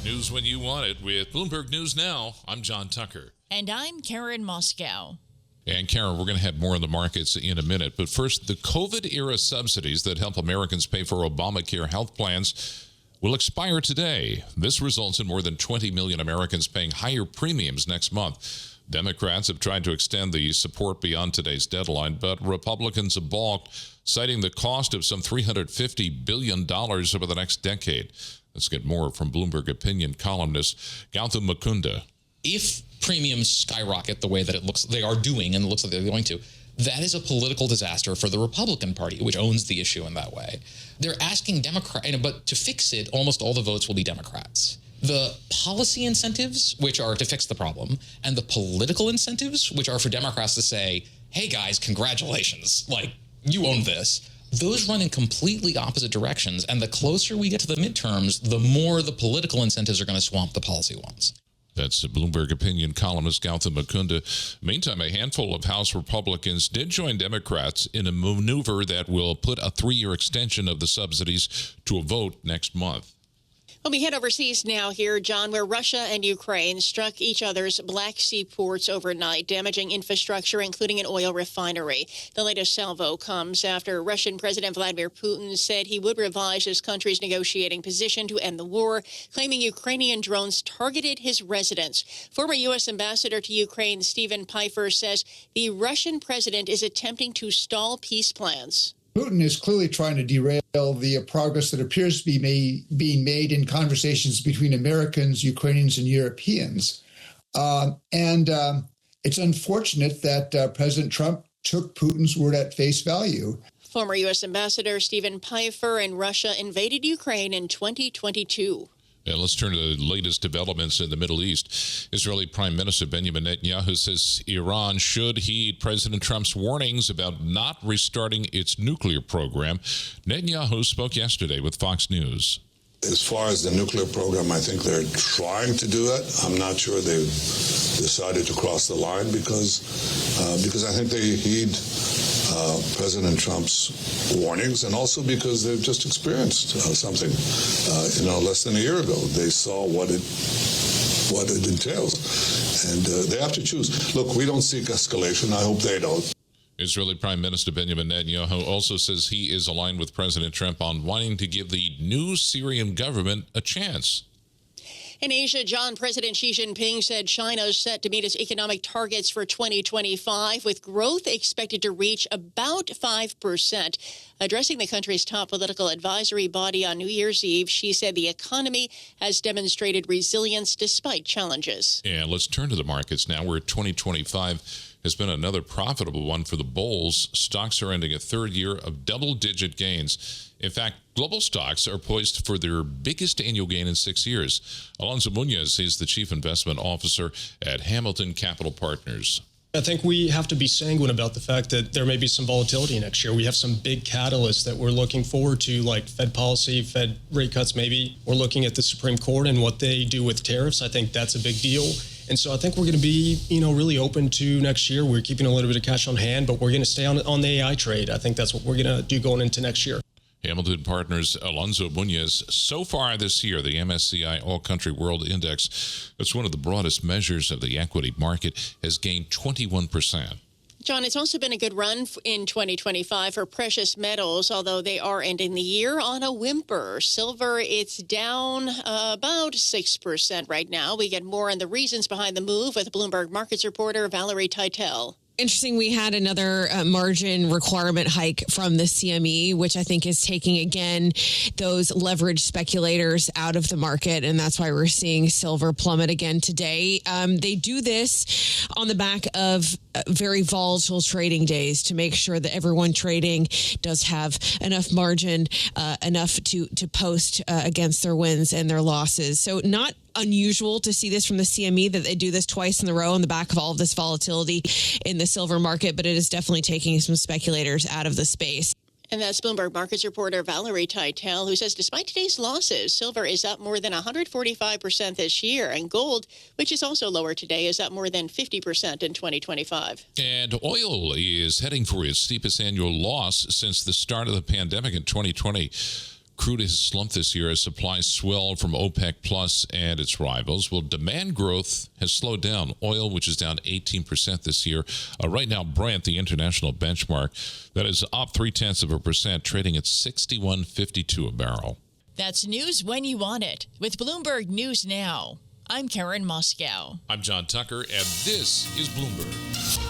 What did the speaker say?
News when you want it with Bloomberg News Now. I'm John Tucker. And I'm Karen Moscow. And Karen, we're going to have more on the markets in a minute. But first, the COVID-era subsidies that help Americans pay for Obamacare health plans will expire today. This results in more than 20 million Americans paying higher premiums next month. Democrats have tried to extend the support beyond today's deadline, but Republicans have balked, citing the cost of some $350 billion over the next decade. Let's get more from Bloomberg opinion columnist Gautam Mukunda. If premiums skyrocket the way that it looks they are doing, and it looks like they're going to, that is a political disaster for the Republican Party, which owns the issue in that way. They're asking Democrats, but to fix it, almost all the votes will be Democrats. The policy incentives, which are to fix the problem, and the political incentives, which are for Democrats to say, hey guys, congratulations, like, you own this. Those run in completely opposite directions, and the closer we get to the midterms, the more the political incentives are going to swamp the policy ones. That's Bloomberg opinion columnist Gautam Mukunda. Meantime, a handful of House Republicans did join Democrats in a maneuver that will put a 3-year extension of the subsidies to a vote next month. Well, we head overseas now here, John, where Russia and Ukraine struck each other's Black Sea ports overnight, damaging infrastructure, including an oil refinery. The latest salvo comes after Russian President Vladimir Putin said he would revise his country's negotiating position to end the war, claiming Ukrainian drones targeted his residence. Former U.S. Ambassador to Ukraine Stephen Pfeiffer says the Russian president is attempting to stall peace plans. Putin is clearly trying to derail the progress that appears to be being made in conversations between Americans, Ukrainians, and Europeans. It's unfortunate that President Trump took Putin's word at face value. Former U.S. Ambassador Stephen Pfeiffer and Russia invaded Ukraine in 2022. And let's turn to the latest developments in the Middle East. Israeli Prime Minister Benjamin Netanyahu says Iran should heed President Trump's warnings about not restarting its nuclear program. Netanyahu spoke yesterday with Fox News. As far as the nuclear program, I think they're trying to do it. I'm not sure they've decided to cross the line because I think they heed President Trump's warnings, and also because they've just experienced something, less than a year ago. They saw what it entails, and they have to choose. Look, we don't seek escalation. I hope they don't. Israeli Prime Minister Benjamin Netanyahu also says he is aligned with President Trump on wanting to give the new Syrian government a chance. In Asia, John, President Xi Jinping said China is set to meet its economic targets for 2025, with growth expected to reach about 5%. Addressing the country's top political advisory body on New Year's Eve, Xi said the economy has demonstrated resilience despite challenges. And let's turn to the markets now, where 2025 has been another profitable one for the bulls. Stocks are ending a third year of double-digit gains. In fact, global stocks are poised for their biggest annual gain in 6 years. Alonso Munoz is the Chief Investment Officer at Hamilton Capital Partners. I think we have to be sanguine about the fact that there may be some volatility next year. We have some big catalysts that we're looking forward to, like Fed policy, Fed rate cuts maybe. We're looking at the Supreme Court and what they do with tariffs. I think that's a big deal. And so I think we're going to be, really open to next year. We're keeping a little bit of cash on hand, but we're going to stay on the AI trade. I think that's what we're going to do going into next year. Hamilton Partners Alonso Munoz. So far this year, the MSCI All Country World Index, that's one of the broadest measures of the equity market, has gained 21%. John, it's also been a good run in 2025 for precious metals, although they are ending the year on a whimper. Silver, it's down about 6% right now. We get more on the reasons behind the move with Bloomberg Markets reporter Valerie Teitel. Interesting, we had another margin requirement hike from the CME, which I think is taking, again, those leverage speculators out of the market. And that's why we're seeing silver plummet again today. They do this on the back of very volatile trading days to make sure that everyone trading does have enough margin, enough to post against their wins and their losses. So not unusual to see this from the CME, that they do this twice in a row on the back of all of this volatility in the silver market, but it is definitely taking some speculators out of the space. And that's Bloomberg Markets reporter Valerie Teitel, who says despite today's losses, silver is up more than 145% this year, and gold, which is also lower today, is up more than 50% in 2025. And oil is heading for its steepest annual loss since the start of the pandemic in 2020. Crude has slumped this year as supplies swell from OPEC Plus and its rivals. Well, demand growth has slowed down. Oil, which is down 18% this year. Right now, Brent, the international benchmark, that is up 0.3%, trading at $61.52 a barrel. That's news when you want it with Bloomberg News Now. I'm Karen Moscow. I'm John Tucker, and this is Bloomberg.